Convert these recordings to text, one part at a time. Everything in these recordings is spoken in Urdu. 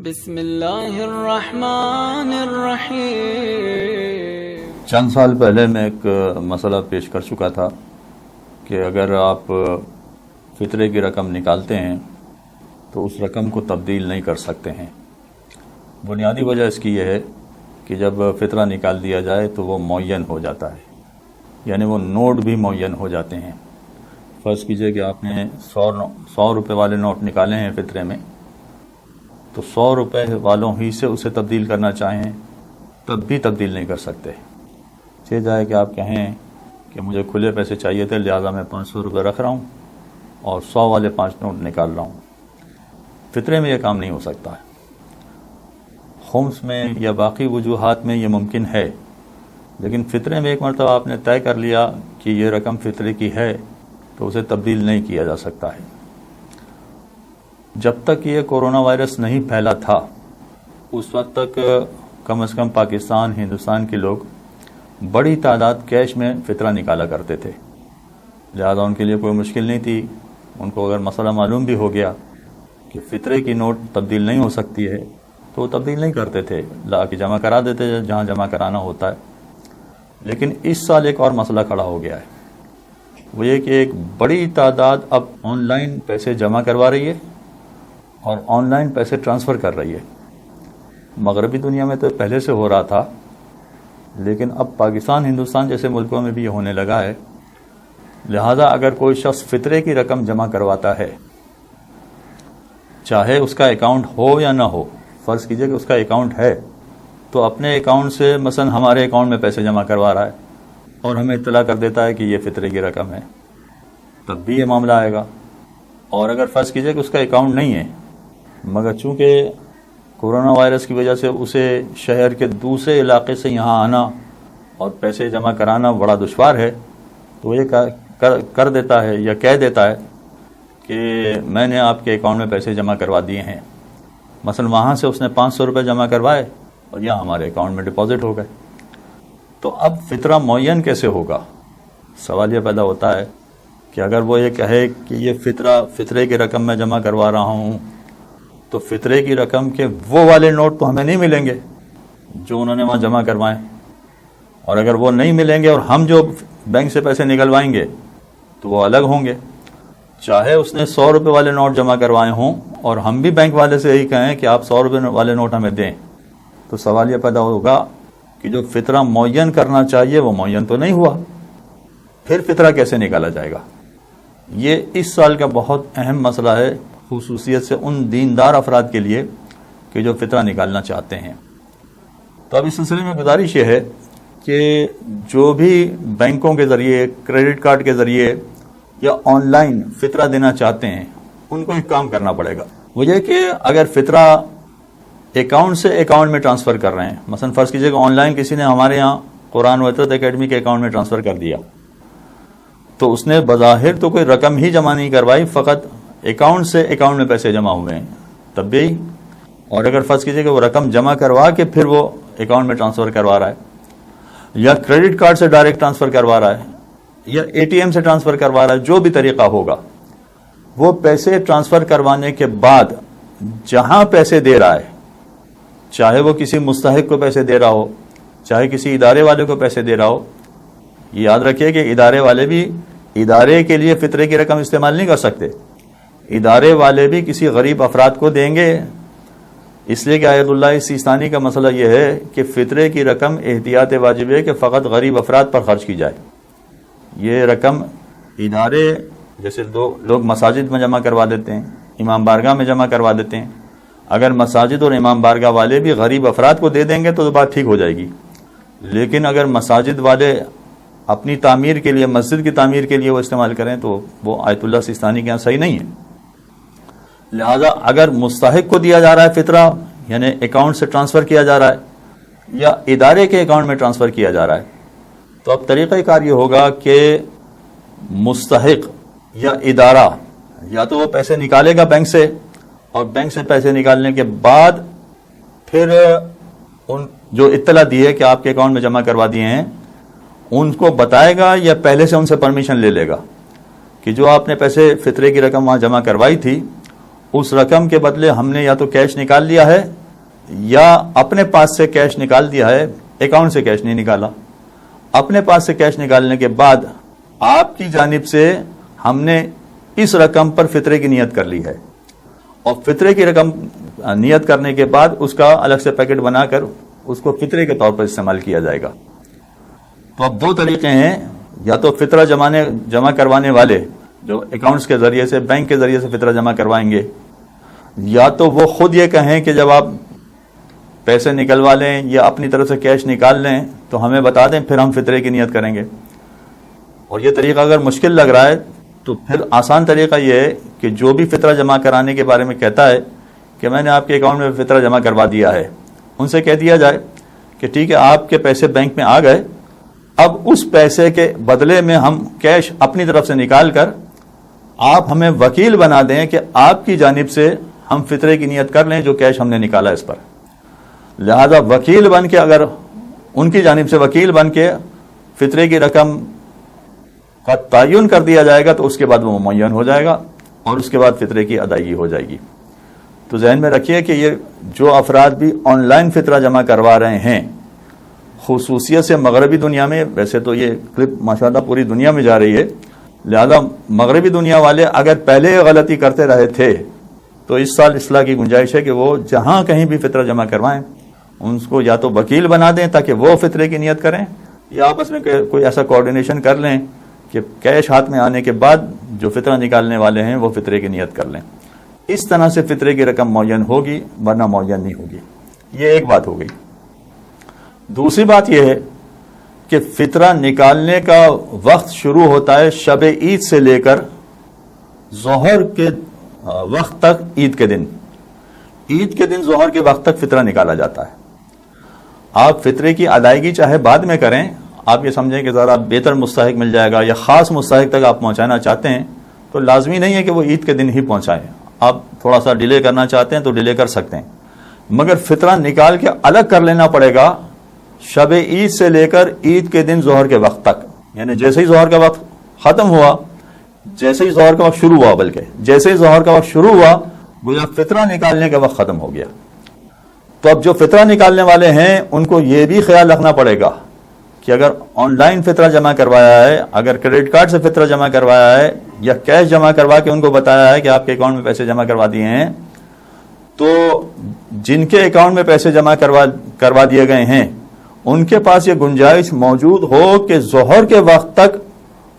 بسم اللہ الرحمن الرحیم۔ چند سال پہلے میں ایک مسئلہ پیش کر چکا تھا کہ اگر آپ فطرے کی رقم نکالتے ہیں تو اس رقم کو تبدیل نہیں کر سکتے ہیں۔ بنیادی وجہ اس کی یہ ہے کہ جب فطرہ نکال دیا جائے تو وہ معین ہو جاتا ہے، یعنی وہ نوٹ بھی معین ہو جاتے ہیں۔ فرض کیجئے کہ آپ نے 100 روپے والے نوٹ نکالے ہیں فطرے میں، تو 100 روپے والوں ہی سے اسے تبدیل کرنا چاہیں تب بھی تبدیل نہیں کر سکتے۔ چاہے جائے کہ آپ کہیں کہ مجھے کھلے پیسے چاہیے تھے، لہٰذا میں 500 روپے رکھ رہا ہوں اور 100 والے 5 نوٹ نکال رہا ہوں۔ فطرے میں یہ کام نہیں ہو سکتا ہے۔ خمس میں یا باقی وجوہات میں یہ ممکن ہے، لیکن فطرے میں ایک مرتبہ آپ نے طے کر لیا کہ یہ رقم فطرے کی ہے تو اسے تبدیل نہیں کیا جا سکتا ہے۔ جب تک یہ کورونا وائرس نہیں پھیلا تھا اس وقت تک کم از کم پاکستان، ہندوستان کے لوگ بڑی تعداد کیش میں فطرہ نکالا کرتے تھے، لہذا ان کے لیے کوئی مشکل نہیں تھی۔ ان کو اگر مسئلہ معلوم بھی ہو گیا کہ فطرے کی نوٹ تبدیل نہیں ہو سکتی ہے تو وہ تبدیل نہیں کرتے تھے، لا کے جمع کرا دیتے جہاں جمع کرانا ہوتا ہے۔ لیکن اس سال ایک اور مسئلہ کھڑا ہو گیا ہے، وہ یہ کہ ایک بڑی تعداد اب آن لائن پیسے جمع کروا رہی ہے اور آن لائن پیسے ٹرانسفر کر رہی ہے۔ مغربی دنیا میں تو پہلے سے ہو رہا تھا، لیکن اب پاکستان، ہندوستان جیسے ملکوں میں بھی یہ ہونے لگا ہے۔ لہذا اگر کوئی شخص فطرے کی رقم جمع کرواتا ہے، چاہے اس کا اکاؤنٹ ہو یا نہ ہو، فرض کیجئے کہ اس کا اکاؤنٹ ہے تو اپنے اکاؤنٹ سے مثلا ہمارے اکاؤنٹ میں پیسے جمع کروا رہا ہے اور ہمیں اطلاع کر دیتا ہے کہ یہ فطرے کی رقم ہے، تب بھی یہ معاملہ آئے گا۔ اور اگر فرض کیجئے کہ اس کا اکاؤنٹ نہیں ہے، مگر چونکہ کورونا وائرس کی وجہ سے اسے شہر کے دوسرے علاقے سے یہاں آنا اور پیسے جمع کرانا بڑا دشوار ہے، تو یہ کر دیتا ہے یا کہہ دیتا ہے کہ میں نے آپ کے اکاؤنٹ میں پیسے جمع کروا دیے ہیں۔ مثلا وہاں سے اس نے 500 روپے جمع کروائے اور یہاں ہمارے اکاؤنٹ میں ڈپازٹ ہو گئے، تو اب فطرہ معین کیسے ہوگا؟ سوال یہ پیدا ہوتا ہے کہ اگر وہ یہ کہے کہ یہ فطرے کی رقم میں جمع کروا رہا ہوں، تو فطرے کی رقم کے وہ والے نوٹ تو ہمیں نہیں ملیں گے جو انہوں نے وہاں جمع کروائے، اور اگر وہ نہیں ملیں گے اور ہم جو بینک سے پیسے نکلوائیں گے تو وہ الگ ہوں گے۔ چاہے اس نے 100 روپے والے نوٹ جمع کروائے ہوں اور ہم بھی بینک والے سے یہی کہیں کہ آپ 100 روپے والے نوٹ ہمیں دیں، تو سوال یہ پیدا ہوگا کہ جو فطرہ معین کرنا چاہیے وہ معین تو نہیں ہوا، پھر فطرہ کیسے نکالا جائے گا؟ یہ اس سال کا بہت اہم مسئلہ ہے، خصوصیت سے ان دیندار افراد کے لیے کہ جو فطرہ نکالنا چاہتے ہیں۔ تو اب اس سلسلے میں گزارش یہ ہے کہ جو بھی بینکوں کے ذریعے، کریڈٹ کارڈ کے ذریعے یا آن لائن فطرہ دینا چاہتے ہیں، ان کو ایک کام کرنا پڑے گا۔ وہ یہ کہ اگر فطرہ اکاؤنٹ سے اکاؤنٹ میں ٹرانسفر کر رہے ہیں، مثلا فرض کیجئے کہ آن لائن کسی نے ہمارے یہاں قرآن و عطرت اکیڈمی کے اکاؤنٹ میں ٹرانسفر کر دیا، تو اس نے بظاہر تو کوئی رقم ہی جمع نہیں کروائی، فقط اکاؤنٹ سے اکاؤنٹ میں پیسے جمع ہوئے ہیں، تب بھی۔ اور اگر فرض کیجئے کہ وہ رقم جمع کروا کے پھر وہ اکاؤنٹ میں ٹرانسفر کروا رہا ہے، یا کریڈٹ کارڈ سے ڈائریکٹ ٹرانسفر کروا رہا ہے، یا اے ٹی ایم سے ٹرانسفر کروا رہا ہے، جو بھی طریقہ ہوگا، وہ پیسے ٹرانسفر کروانے کے بعد جہاں پیسے دے رہا ہے، چاہے وہ کسی مستحق کو پیسے دے رہا ہو، چاہے کسی ادارے والے کو پیسے دے رہا ہو، یہ یاد رکھیے کہ ادارے والے بھی ادارے کے لیے فطرے کی رقم استعمال نہیں کر سکتے، ادارے والے بھی کسی غریب افراد کو دیں گے، اس لیے کہ آیت اللہ سیستانی کا مسئلہ یہ ہے کہ فطرے کی رقم احتیاط واجب ہے کہ فقط غریب افراد پر خرچ کی جائے۔ یہ رقم ادارے جیسے لوگ مساجد میں جمع کروا دیتے ہیں، امام بارگاہ میں جمع کروا دیتے ہیں، اگر مساجد اور امام بارگاہ والے بھی غریب افراد کو دے دیں گے تو بات ٹھیک ہو جائے گی، لیکن اگر مساجد والے اپنی تعمیر کے لیے، مسجد کی تعمیر کے لیے وہ استعمال کریں تو وہ آیت اللہ سیستانی کے یہاں صحیح نہیں ہے۔ لہذا اگر مستحق کو دیا جا رہا ہے فطرہ، یعنی اکاؤنٹ سے ٹرانسفر کیا جا رہا ہے یا ادارے کے اکاؤنٹ میں ٹرانسفر کیا جا رہا ہے، تو اب طریقہ کار یہ ہوگا کہ مستحق یا ادارہ یا تو وہ پیسے نکالے گا بینک سے، اور بینک سے پیسے نکالنے کے بعد پھر ان جو اطلاع دی ہے کہ آپ کے اکاؤنٹ میں جمع کروا دیے ہیں ان کو بتائے گا، یا پہلے سے ان سے پرمیشن لے لے گا کہ جو آپ نے پیسے فطرے کی رقم وہاں جمع کروائی تھی اس رقم کے بدلے ہم نے یا تو کیش نکال لیا ہے یا اپنے پاس سے کیش نکال دیا ہے، اکاؤنٹ سے کیش نہیں نکالا. اپنے پاس سے کیش نکالنے کے بعد آپ کی جانب سے ہم نے اس رقم پر فطرے کی نیت کر لی ہے، اور فطرے کی رقم نیت کرنے کے بعد اس کا الگ سے پیکٹ بنا کر اس کو فطرے کے طور پر استعمال کیا جائے گا. تو اب دو طریقے ہیں، یا تو فطرہ جمع کروانے والے جو اکاؤنٹس کے ذریعے سے، بینک کے ذریعے سے فطرہ جمع کروائیں گے، یا تو وہ خود یہ کہیں کہ جب آپ پیسے نکلوا لیں یا اپنی طرف سے کیش نکال لیں تو ہمیں بتا دیں، پھر ہم فطرے کی نیت کریں گے. اور یہ طریقہ اگر مشکل لگ رہا ہے تو پھر آسان طریقہ یہ ہے کہ جو بھی فطرہ جمع کرانے کے بارے میں کہتا ہے کہ میں نے آپ کے اکاؤنٹ میں فطرہ جمع کروا دیا ہے، ان سے کہہ دیا جائے کہ ٹھیک ہے آپ کے پیسے بینک میں آ گئے، اب اس پیسے کے بدلے میں ہم کیش اپنی طرف سے نکال کر آپ ہمیں وکیل بنا دیں کہ آپ کی جانب سے ہم فطرے کی نیت کر لیں جو کیش ہم نے نکالا اس پر. لہذا وکیل بن کے، اگر ان کی جانب سے وکیل بن کے فطرے کی رقم کا تعین کر دیا جائے گا تو اس کے بعد وہ معین ہو جائے گا اور اس کے بعد فطرے کی ادائیگی ہو جائے گی. تو ذہن میں رکھیے کہ یہ جو افراد بھی آن لائن فطرہ جمع کروا رہے ہیں، خصوصیت سے مغربی دنیا میں، ویسے تو یہ کلپ ماشاءاللہ پوری دنیا میں جا رہی ہے، لہذا مغربی دنیا والے اگر پہلے غلطی کرتے رہے تھے تو اس سال اصلاح کی گنجائش ہے کہ وہ جہاں کہیں بھی فطرہ جمع کروائیں ان کو یا تو وکیل بنا دیں تاکہ وہ فطرے کی نیت کریں، یا آپس میں کوئی ایسا کوارڈینیشن کر لیں کہ کیش ہاتھ میں آنے کے بعد جو فطرہ نکالنے والے ہیں وہ فطرے کی نیت کر لیں. اس طرح سے فطرے کی رقم معین ہوگی، ورنہ معین نہیں ہوگی. یہ ایک بات ہو گئی. دوسری بات یہ ہے کہ فطرہ نکالنے کا وقت شروع ہوتا ہے شب عید سے لے کر ظہر کے وقت تک. عید کے دن ظہر کے وقت تک فطرہ نکالا جاتا ہے. آپ فطرے کی ادائیگی چاہے بعد میں کریں، آپ یہ سمجھیں کہ ذرا بہتر مستحق مل جائے گا یا خاص مستحق تک آپ پہنچانا چاہتے ہیں تو لازمی نہیں ہے کہ وہ عید کے دن ہی پہنچائیں. آپ تھوڑا سا ڈیلے کرنا چاہتے ہیں تو ڈیلے کر سکتے ہیں، مگر فطرہ نکال کے الگ کر لینا پڑے گا شب عید سے لے کر عید کے دن ظہر کے وقت تک. یعنی جیسے ہی ظہر کا وقت ختم ہوا، جیسے ہی ظہر کا وقت شروع ہوا، بلکہ جیسے ہی ظہر کا وقت شروع ہوا گویا فطرہ نکالنے کا وقت ختم ہو گیا. تو اب جو فطرہ نکالنے والے ہیں ان کو یہ بھی خیال رکھنا پڑے گا کہ اگر آن لائن فطرہ جمع کروایا ہے، اگر کریڈٹ کارڈ سے فطرہ جمع کروایا ہے یا کیش جمع کروا کے ان کو بتایا ہے کہ آپ کے اکاؤنٹ میں پیسے جمع کروا دیے ہیں، تو جن کے اکاؤنٹ میں پیسے جمع کروا دیے گئے ہیں ان کے پاس یہ گنجائش موجود ہو کہ ظہر کے وقت تک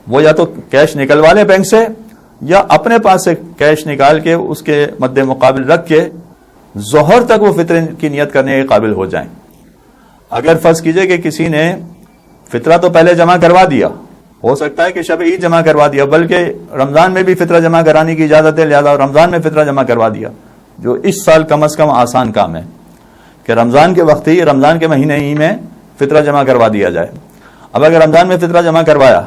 وہ یا تو کیش نکلوا لیں بینک سے یا اپنے پاس سے کیش نکال کے اس کے مد مقابل رکھ کے ظہر تک وہ فطرے کی نیت کرنے کے قابل ہو جائیں. اگر فرض کیجئے کہ کسی نے فطرہ تو پہلے جمع کروا دیا، ہو سکتا ہے کہ شب عید جمع کروا دیا، بلکہ رمضان میں بھی فطرہ جمع کرانے کی اجازت ہے، لہذا رمضان میں فطرہ جمع کروا دیا، جو اس سال کم از کم آسان کام ہے کہ رمضان کے وقت ہی، رمضان کے مہینے ہی میں فطرہ جمع کروا دیا جائے. اب اگر رمضان میں فطرہ جمع کروایا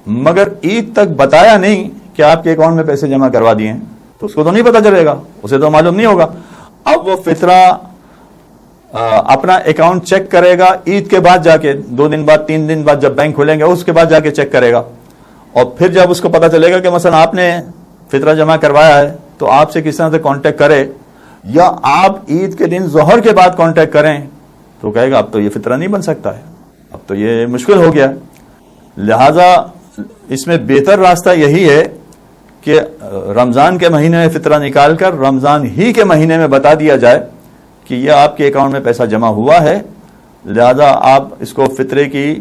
مگر عید تک بتایا نہیں کہ آپ کے اکاؤنٹ میں پیسے جمع کروا دیے ہیں تو اس کو تو نہیں پتا چلے گا، اسے تو معلوم نہیں ہوگا. اب وہ فطرہ اپنا اکاؤنٹ چیک کرے گا عید کے بعد جا کے، 2 دن بعد 3 دن بعد جب بینک کھلیں گے اس کے بعد جا کے چیک کرے گا، اور پھر جب اس کو پتا چلے گا کہ مثلا آپ نے فطرہ جمع کروایا ہے تو آپ سے کس طرح سے کانٹیکٹ کرے، یا آپ عید کے دن ظہر کے بعد کانٹیکٹ کریں تو کہے گا اب تو یہ فطرہ نہیں بن سکتا ہے، اب تو یہ مشکل ہو گیا. لہذا اس میں بہتر راستہ یہی ہے کہ رمضان کے مہینے میں فطرہ نکال کر رمضان ہی کے مہینے میں بتا دیا جائے کہ یہ آپ کے اکاؤنٹ میں پیسہ جمع ہوا ہے، لہذا آپ اس کو فطرے کی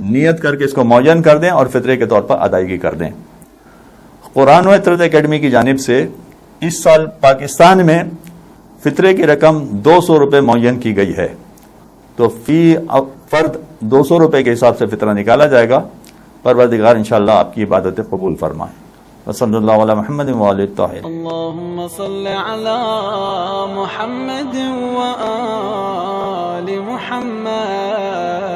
نیت کر کے اس کو معین کر دیں اور فطرے کے طور پر ادائیگی کر دیں. قرآن و عطرت اکیڈمی کی جانب سے اس سال پاکستان میں فطرے کی رقم 200 روپے معین کی گئی ہے، تو فی فرد 200 روپے کے حساب سے فطرہ نکالا جائے گا. پروردگار انشاءاللہ آپ کی عبادتیں قبول فرمائے. وصلی اللہ علی محمد وآلہ الطاہرین. اللهم صل على محمد وآل محمد.